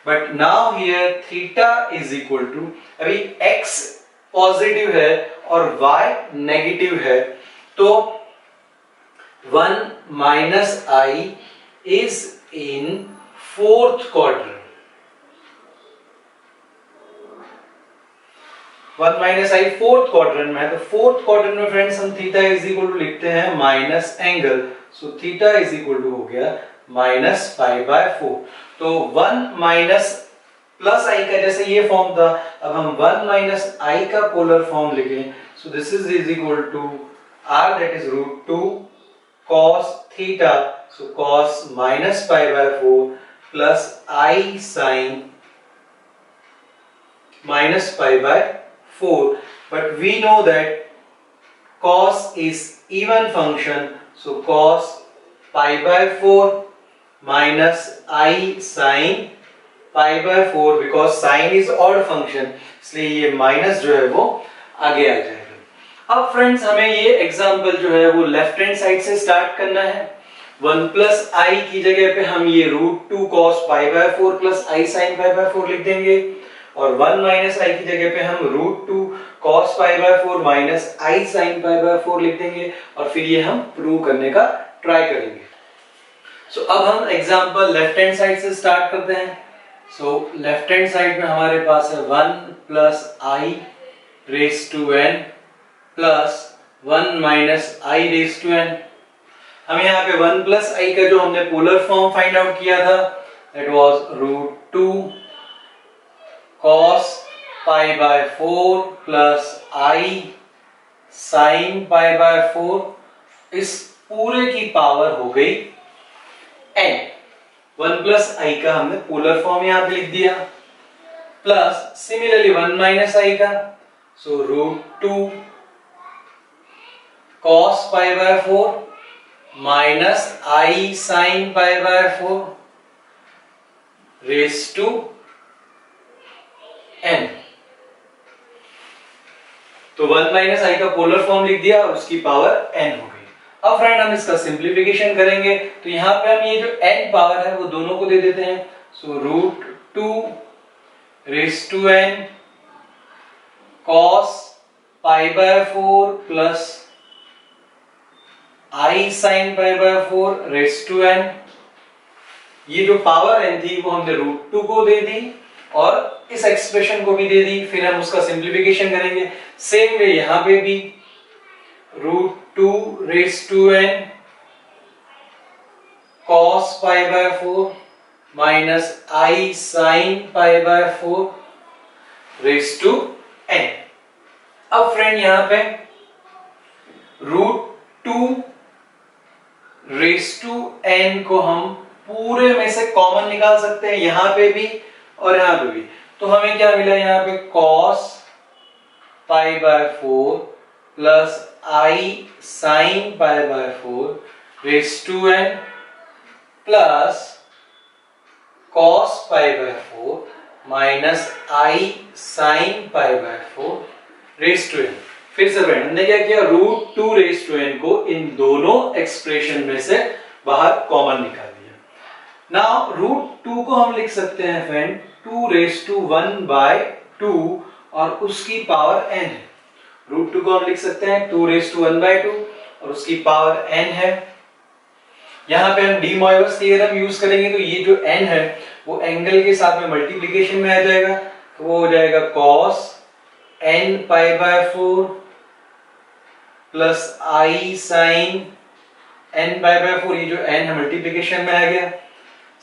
But now here theta is equal to, अभी x पॉजिटिव है और y नेगेटिव है, तो 1 minus I is in fourth quadrant. 1 minus I fourth quadrant में है, तो फोर्थ क्वाड्रेंट में फ्रेंड्स हम थीटा इज इक्वल टू लिखते हैं minus angle, so theta is equal to हो गया माइनस पाई बाय 4. तो 1 माइनस प्लस आई का जैसे ये फॉर्म था, अब हम 1 माइनस आई का पोलर फॉर्म लिखें, so this is equal to r that is root 2 cos theta, so cos minus pi by 4 plus I sin minus pi by 4. But we know that cos is even function, so cos pi by 4 minus I sin pi by 4, because sin is odd function, इसलिए ये माइनस जो है वो आगे आ जाएगा. अब फ्रेंड्स हमें ये एग्जांपल जो है वो लेफ्ट हैंड साइड से स्टार्ट करना है. 1 प्लस आई की जगह पे हम ये root 2 cos pi by 4 plus I sine pi by 4 लिख देंगे, और 1 माइनस आई की जगह पे हम root 2 cos pi by 4 minus I sine pi by 4 लिख देंगे, और फिर ये हम प्रूव करने का ट्राई करेंगे. सो अब हम एग्जांपल लेफ्ट हैंड साइड से स्टार्ट करते हैं. सो लेफ्ट हैंड साइड में हमारे पास है 1 plus I raise to n plus 1 minus I raise to n. हम यहाँ पे 1 प्लस आई का जो हमने पोलर फॉर्म फाइंड आउट किया था, that was root 2 cos pi by 4 plus I sine pi by 4. इस पूरे की पावर हो गई n. 1 प्लस आई का हमने पोलर फॉर्म यहाँ पे लिख दिया, प्लस सिमिलरली 1 माइनस आई का, so root 2 cos pi by 4 minus I sine pi by 4 raise to n. तो 1 माइनस आई का पोलर फॉर्म लिख दिया और उसकी पावर n हो गई. अब फ्रेंड हम इसका सिंप्लीफिकेशन करेंगे, तो यहां पे हम ये जो n पावर है वो दोनों को दे देते हैं. So root 2 raise to n cos pi by 4 plus I sine pi by 4 raise to n. ये जो पावर n थी वो हमने रूट 2 को दे दी और इस एक्सप्रेशन को भी दे दी. फिर हम उसका सिंप्लीफिकेशन करेंगे. सेम वे यहां पे भी root 2 raise to n cos pi by 4 minus I sine pi by 4 raise to n. अब फ्रेंड यहां पे रूट 2 रेज टू n को हम पूरे में से कॉमन निकाल सकते हैं, यहां पे भी और यहां पे भी. तो हमें क्या मिला यहाँ पे cos pi by 4 plus I sine pi by 4 raise to n plus cos pi by 4 minus I sine pi by 4 raise to n. फिर से फ्रेंड हमने क्या किया, रूट 2 रेज टू n को इन दोनों एक्सप्रेशन में से बाहर कॉमन निकाल दिया. नाउ रूट 2 को हम लिख सकते हैं फ्रेंड 2 रेज टू 1 बाय 2 और उसकी पावर n है. रूट 2 को हम लिख सकते हैं 2 रेज टू 1 बाय 2 और उसकी पावर n है. यहां पे हम डी मॉयवर्स थ्योरम यूज करेंगे, तो ये जो n है वो एंगल के साथ में मल्टीप्लिकेशन में आ जाएगा, तो वो हो जाएगा cos n pi by 4 plus I sine n pi by 4. ये जो n है मल्टीप्लिकेशन में आ गया.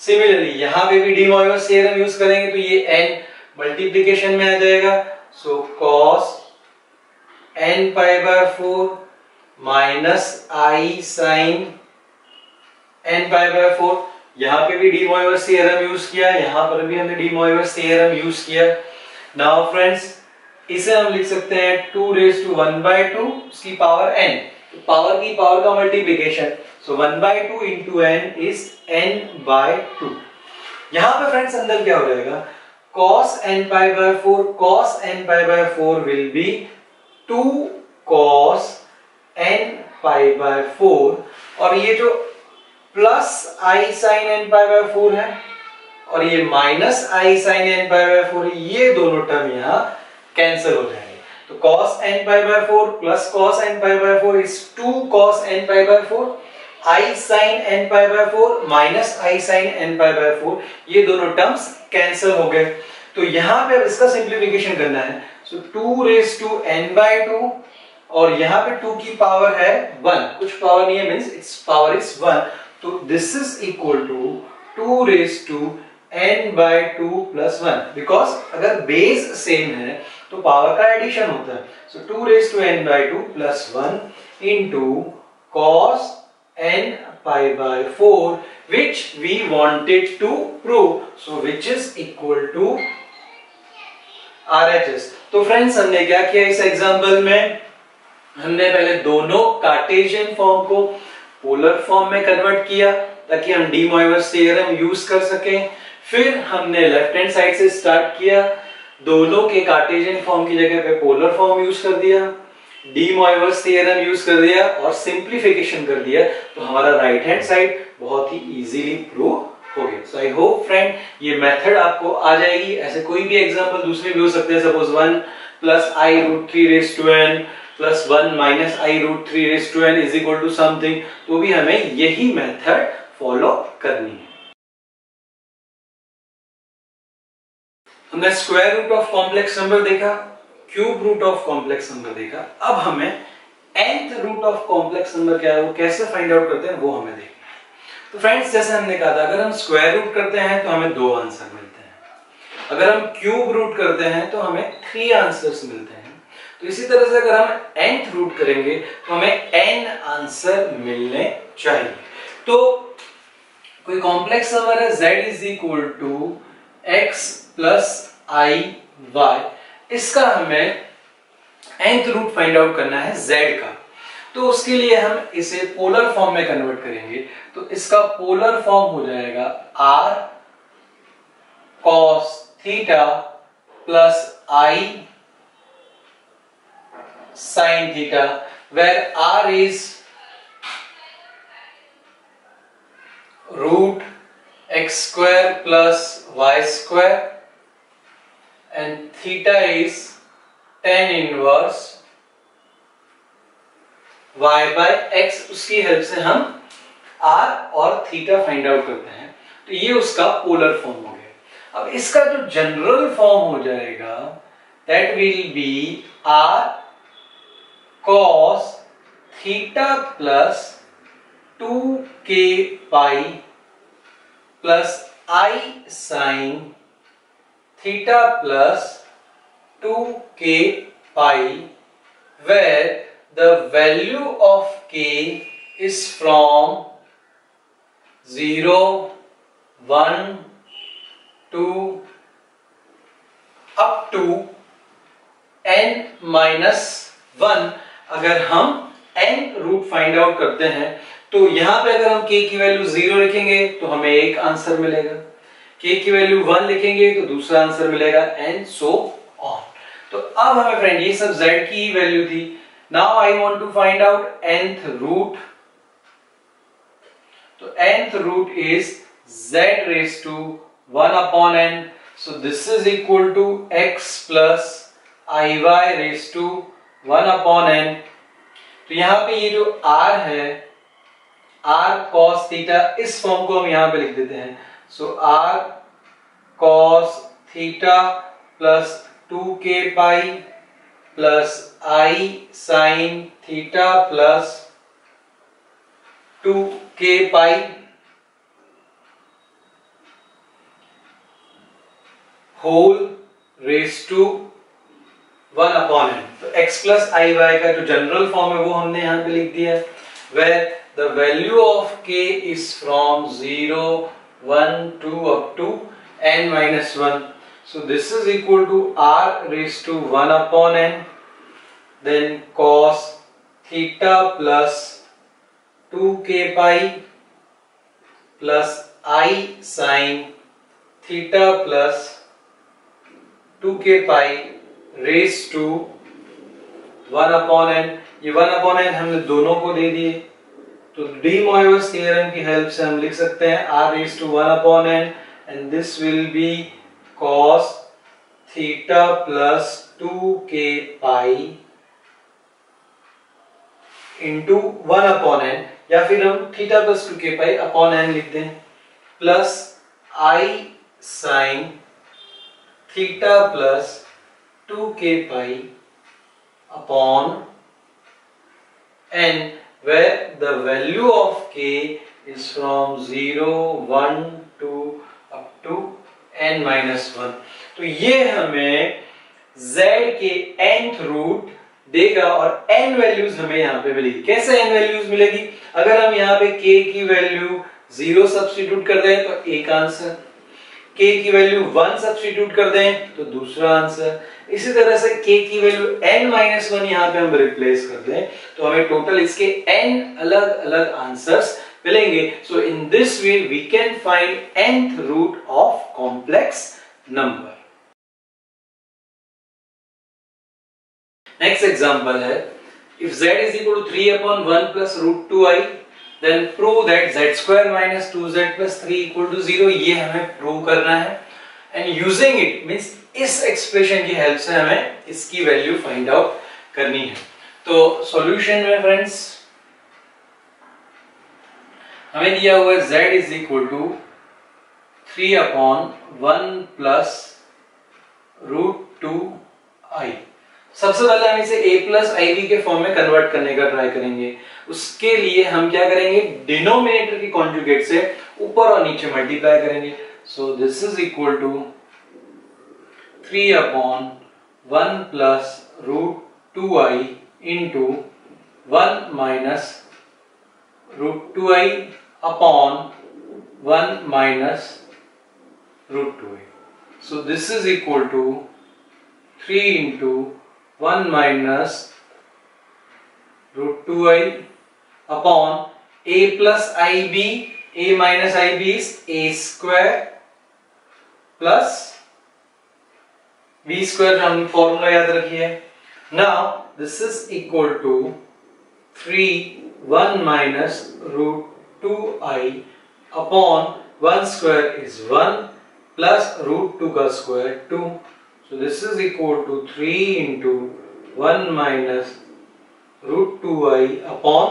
सिमिलरली यहां पे भी डी मॉयवर्स थ्योरम यूज करेंगे, तो ये n मल्टीप्लिकेशन में आ जाएगा, so cos n pi by 4 minus I sine n pi by 4. यहां पे भी डी मॉयवर्स थ्योरम यूज किया, यहां पर भी हमने डी मॉयवर्स थ्योरम यूज किया. नाउ फ्रेंड्स इसे हम लिख सकते हैं 2 रेज टू 1 बाय 2 उसकी पावर n. तो पावर की पावर का multiplication, so 1 by 2 into n is n by 2. यहां पे फ्रेंड्स अंदर क्या हो जाएगा, cos n pi by 4 cos n pi by 4 will be 2 cos n pi by 4, और ये जो plus I sine N pi by 4 है और ये minus I sine N pi by 4 है, ये दोनों टर्म यहाँ कैंसिल हो जाएंगे। तो cos n pi by 4 plus cos n pi by 4 is 2 cos n pi by 4, i sin n pi by 4 minus i sin n pi by 4, ये दोनों टर्म्स कैंसिल हो गए। तो यहाँ पे अब इसका सिंप्लीफिकेशन करना है। So 2 raise to n by 2 और यहाँ पे 2 की पावर है 1, कुछ पावर नहीं है मींस इट्स पावर इज 1, तो this is equal to 2 raise to n by 2 plus 1, because अगर बेस सेम है तो पावर का एडिशन होता है। So 2 raise to n by 2 plus 1 into cos n pi by 4 which we wanted to prove, so which is equal to RHS। तो फ्रेंड्स हमने क्या किया इस एग्जांपल में, हमने पहले दोनों कार्टेशियन फॉर्म को पोलर फॉर्म में कन्वर्ट किया ताकि हम डी मोइवर्स थ्योरम यूज कर सकें। फिर हमने लेफ्ट हैंड साइड से स्टार्ट किया, दोनों के कार्टेशियन फॉर्म की जगह पे पोलर फॉर्म यूज कर दिया, डी मोइवर्स थ्योरम यूज कर दिया और सिंप्लीफिकेशन कर दिया, तो हमारा राइट हैंड साइड बहुत ही इजीली प्रूव हो गया। सो आई होप फ्रेंड ये मेथड आपको आ जाएगी। ऐसे कोई भी एग्जांपल दूसरे भी हो सकते हैं, suppose 1 plus i root 3 raise to n plus 1 minus i root 3 raise to n is equal to something, तो भी हमें यही मेथड फॉलो करनी है। हमने square root of complex number देखा, cube root of complex number देखा, अब हमें nth root of complex number क्या है वो कैसे फाइंड आउट करते हैं वो हमें देखना है। तो फ्रेंड्स जैसे हमने कहा था, अगर हम स्क्वायर रूट करते हैं तो हमें 2 आंसर मिलते हैं, अगर हम क्यूब रूट करते हैं तो हमें 3 आंसर्स मिलते हैं। तो इसी तरह से अगर हम nth रूट करेंगे तो हमें n आंसर मिलने चाहिए। तो कोई कॉम्प्लेक्स नंबर है z is equal to x plus i y, इसका हमें nth रूट फाइंड आउट करना है z का। तो उसके लिए हम इसे पोलर फॉर्म में कन्वर्ट करेंगे, तो इसका पोलर फॉर्म हो जाएगा r cos theta plus i sin theta, where r is root x square plus y square and theta is tan inverse y by x। उसकी हेल्प से हम r और थीटा फाइंड आउट करते हैं, तो ये उसका पोलर फॉर्म हो गया। अब इसका जो जनरल फॉर्म हो जाएगा that will be r cos theta plus 2k pi plus i sin theta plus 2k pi, where the value of k is from 0, 1, 2 up to n minus 1। अगर हम n रूट फाइंड आउट करते हैं तो यहां पे अगर हम k की वैल्यू 0 लिखेंगे तो हमें एक आंसर मिलेगा, k की वैल्यू 1 लिखेंगे तो दूसरा आंसर मिलेगा, एंड सो ऑन। तो अब हमें फ्रेंड ये सब z की वैल्यू थी। Now I want to find out nth root, तो nth root is z raise to 1 upon n, so this is equal to x plus i y raise to 1 upon n। तो यहां पे ये जो r है, r cos थीटा, इस फॉर्म को हम यहां पे लिख देते हैं। So r cos theta plus 2k pi plus i sin theta plus 2k pi whole raise to 1 upon n। तो x प्लस आई वाई का जो जनरल फॉर्म है वो हमने यहां पे लिख दिया है, where the value of k is from 0, 1, 2 up to n minus 1. So this is equal to r raised to 1 upon n, then cos theta plus 2k pi plus I sin theta plus 2k pi raised to 1 upon n। ये 1 upon n हमने दोनों को दे दिए, तो डी मोइवस थ्योरम की हेल्प से हम लिख सकते हैं r raised to 1 upon n and this will be cos theta plus 2k pi into 1 upon n, या फिर हम theta plus 2k pi upon n लिख दें, plus i sin theta plus 2k pi upon n, where the value of k is from 0, 1, 2 up to n minus 1. तो ये हमें z के nth रूट देगा और n वैल्यूज हमें यहाँ पे मिलेगी. कैसे n वैल्यूज मिलेगी? अगर हम यहाँ पे k की वैल्यू 0 सब्स्टिट्यूट कर दें तो एक आंसर, k की वैल्यू 1 सब्स्टिट्यूट कर दें तो दूसरा आंसर, इसी तरह से k की वैल्यू n-1 यहाँ पे हम रिप्लेस कर दें तो हमें टोटल इसके n अलग अलग आंसर्स मिलेंगे. So in this way we can find nth root of complex number. Next example है, if z is equal to 3 upon 1 plus root 2i then prove that z square minus 2z plus 3 equal to 0. ये हमें प्रूव करना है and using it means इस एक्सप्रेशन की हेल्प से हमें इसकी वैल्यू फाइंड आउट करनी है. तो सॉल्यूशन में फ्रेंड्स हमें दिया हुआ है z is equal to 3 upon 1 plus root 2i. सबसे पहले हम इसे a प्लस ib के फॉर्म में कन्वर्ट करने का ट्राई करेंगे. उसके लिए हम क्या करेंगे, डिनोमिनेटर की कॉन्जुगेट से ऊपर और नीचे मल्टीप्लाई करेंगे. So this is equal to 3 upon 1 plus root 2i into 1 minus root 2i upon 1 minus root 2i. So this is equal to 3 into 1 minus root 2i upon a plus ib, a minus ib is a square plus v square. हम फॉर्मूला याद रखिए. Now this is equal to 3 1 minus root 2i upon 1 square is 1 plus root 2 का square 2. So this is equal to 3 into 1 minus root 2i upon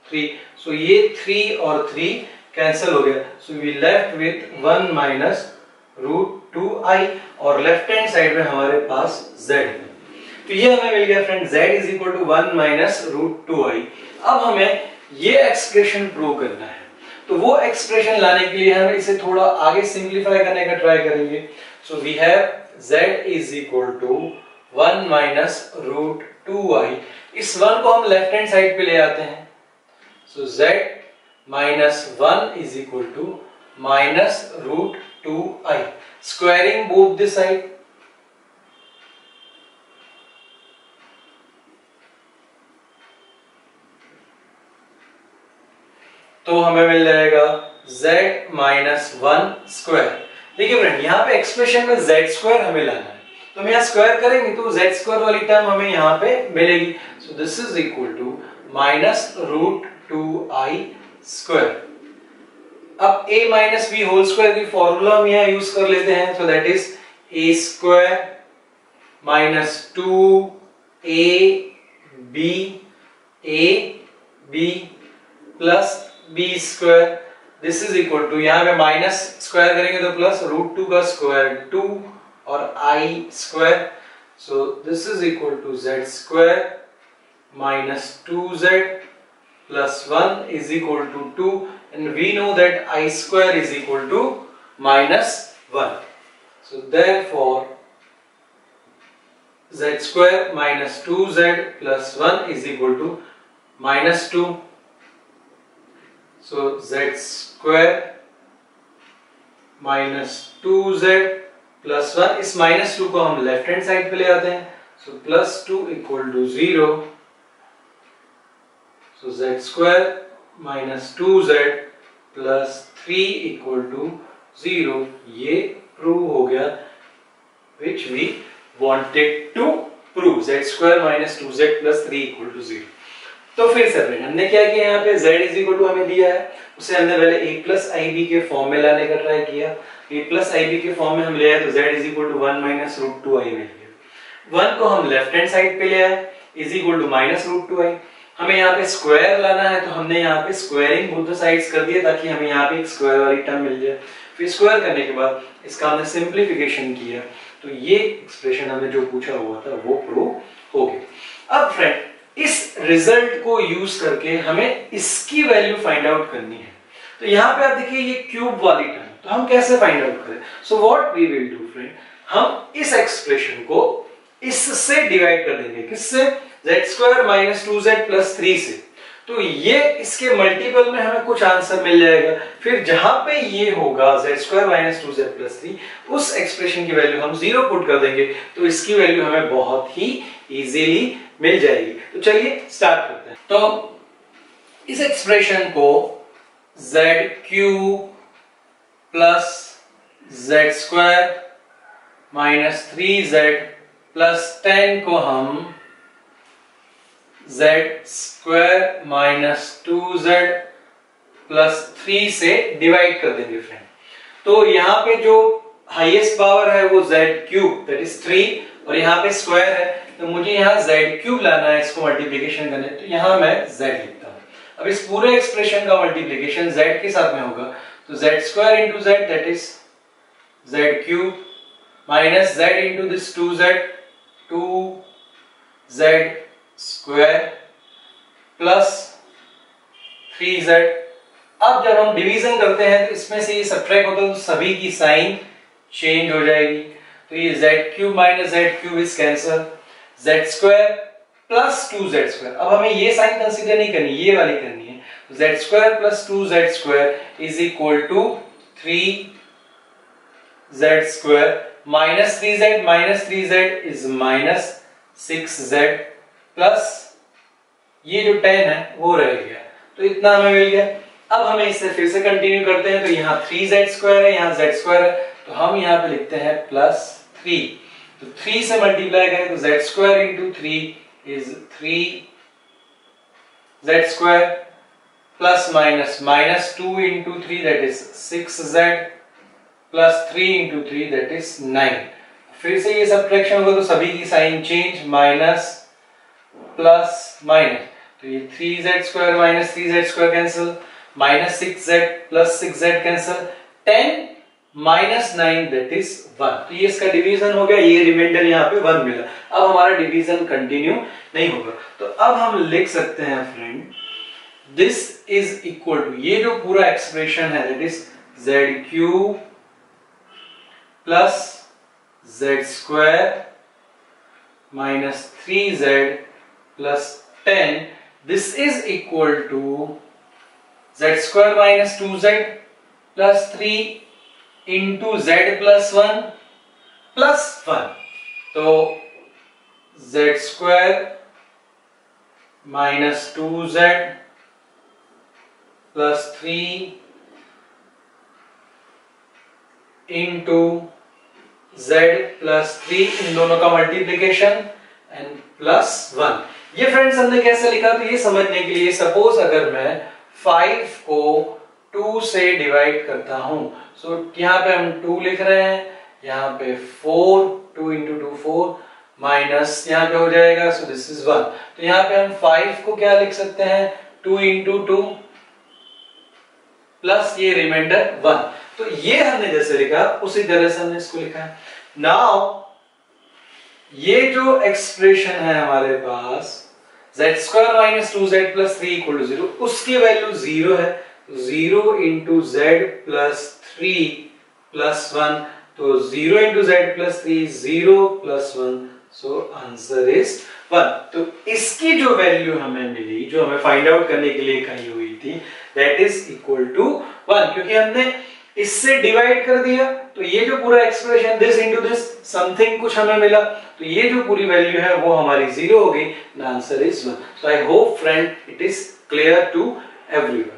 3. So ये 3 और 3 कैंसिल हो गया. So we left with 1 minus root 2i और लेफ्ट हैंड साइड में हमारे पास z है. तो ये हमें मिल गया friend z is equal to 1 minus root 2i. अब हमें ये एक्सप्रेशन प्रूव करना है. तो वो एक्सप्रेशन लाने के लिए हम इसे थोड़ा आगे सिंप्लीफाई करने का ट्राई करेंगे. So we have z is equal to 1 minus root 2i. इस 1 को हम लेफ्ट हैंड साइड पे ले आते हैं. So z minus 1 is equal to minus root 2i. Squaring both this side. तो हमें मिल जाएगा z माइनस 1 स्क्वायर. देखिए फ्रेंड यहाँ पे एक्सप्रेशन में z स्क्वायर हमें लाना है. तो हम यहाँ स्क्वायर करेंगे तो z स्क्वायर वाली टर्म हमें यहाँ पे मिलेगी. So this is equal to minus root 2i square. अब a minus b whole square की फॉर्मूला हम यहाँ यूज कर लेते हैं. So that is a square minus 2ab plus b square. This is equal to यहाँ पे माइनस स्क्वायर करेंगे तो प्लस रूट 2 का स्क्वायर 2 और i square. So this is equal to z square minus 2z plus 1 is equal to 2 and we know that i square is equal to minus 1. So therefore z square minus 2z plus 1 is equal to minus 2. So z square minus 2z plus 1. इस माइनस 2 को हम लेफ्ट हैंड साइड पे ले आते हैं. So plus 2 equal to 0. So z square minus 2z plus 3 equal to 0. ये प्रूव हो गया which we wanted to prove. Z square minus 2z plus 3 equal to 0. तो फिर से फ्रेंड हमने क्या किया, यहाँ पे z इज इक्वल टू हमें दिया है, उसे हमने पहले a प्लस आई बी के फॉर्म में लाने का ट्राई किया। a प्लस आई बी के फॉर्म में हम ले आए तो z is equal to 1 minus root 2 i मिल गया। 1 को हम लेफ्ट हैंड साइड पे ले आए is equal to minus root 2 i. हमें यहाँ पे स्क्वायर लाना है तो हमने यहाँ पे स्क्वायरिंग बोथ साइड्स कर दिया ताकि हमें यहाँ पे एक स्क्वायर वाली टर्म मिल जाए। फिर स्क्वायर करने के बाद इसका हमने सिंप्लीफिकेशन किया तो ये एक्सप्रेशन हमें जो पूछा हुआ था वो प्रूव हो गया। अब फ्रेंड इस रिजल्ट को यूज करके हमें इसकी वैल्यू फाइंड आउट करनी है। तो यहाँ पे आप देखिए ये क्यूब वाली टर्म, तो हम कैसे फाइंड आउट करें? So what we will do friend, हम इस एक्सप्रेशन को इससे डिवाइड कर देंगे, किससे? z square minus 2z plus 3 से। तो ये इसके मल्टीपल में हमें कुछ आंसर मिल जाएगा। फिर जहां पे ये होगा z square minus 2z plus 3, उस एक्सप्रेशन की वैल्यू हम 0 पुट कर देंगे तो इसकी वैल्यू हमें बहुत ही इजीली मिल जाएगी। तो चलिए स्टार्ट करते हैं। तो इस एक्सप्रेशन को z cube plus z square minus 3z plus 10 को हम z square minus 2z plus 3 से डिवाइड कर देंगे फ्रेंड। तो यहाँ पे जो हाईएस्ट पावर है वो z क्यूब दैट इज 3 और यहाँ पे स्क्वायर है, तो मुझे यहाँ z क्यूब लाना है, इसको मल्टीप्लिकेशन करना है, तो यहाँ मैं z लिखता हूँ। अब इस पूरे एक्सप्रेशन का मल्टीप्लिकेशन z के साथ में होगा तो z square into z that is z cube minus z into this 2z 2z square plus 3z। अब जब हम डिवीजन करते हैं तो इसमें से ये सब्ट्रैक्ट होता है तो सभी की साइन चेंज हो जाएगी। तो ये z cube minus z cube is cancel, z square plus 2z square. अब हमें ये साइन कंसीडर नहीं करनी, ये वाली करनी है। तो z square plus 2z square is equal to 3z square minus 3z is minus 6z plus ये जो 10 है वो रह गया, तो इतना हमें मिल गया। अब हमें इससे फिर से कंटिन्यू करते हैं। तो यहाँ 3z स्क्वायर है, यहाँ z स्क्वायर है, तो हम यहाँ पे लिखते हैं प्लस 3। तो 3 से मल्टीप्लाई करें तो z square into 3 is 3z square plus minus minus 2 into 3 that is 6z plus 3 into 3 that is 9। फिर से ये सब्ट्रैक्शन होगा तो सभी की sign change, minus plus minus, तो ये 3z square minus 3z square cancel, minus 6z plus 6z cancel, 10 minus 9 that is 1। तो ये इसका डिवीजन हो गया, ये रिमाइंडर यहाँ पे 1 मिला। अब हमारा डिवीजन कंटिन्यू नहीं होगा, तो अब हम लिख सकते हैं friend this is equal to, ये जो पूरा एक्सप्रेशन है that is z cube plus z square minus 3z plus 10, this is equal to z square minus 2z plus 3 into z plus 1 plus 1। तो z square minus 2z plus 3 into z plus 3, इन दोनों का मल्टीप्लिकेशन एंड प्लस 1। ये फ्रेंड्स हमने कैसे लिखा, तो ये समझने के लिए सपोज अगर मैं 5 को 2 से डिवाइड करता हूं, सो यहाँ पे हम 2 लिख रहे हैं, यहाँ पे 4, 2 इंटू 2 4 माइनस यहाँ पे हो जाएगा, सो दिस इज 1। तो यहाँ पे हम 5 को क्या लिख सकते हैं, 2 इंटू 2 प्लस ये रिमाइंडर 1। तो ये हमने जैसे लिखा उसी तरह से हमने इसको लिखा है। नाउ ये जो एक्सप्रेशन है हमारे पास z square minus 2z plus 3 equal to 0, उसकी वैल्यू 0 है, 0 इंटू z प्लस 3 प्लस 1, तो 0 into z plus 3 0 plus 1, so answer is 1। तो इसकी जो वैल्यू हमें मिली, जो हमें फाइंड आउट करने के लिए कही हुई थी, दैट इज इक्वल टू 1, क्योंकि हमने इससे डिवाइड कर दिया। तो ये जो पूरा expression this into this something कुछ हमें मिला, तो ये जो पूरी वैल्यू है वो हमारी 0 हो गई, answer is 1। So I hope friend it is clear to everyone.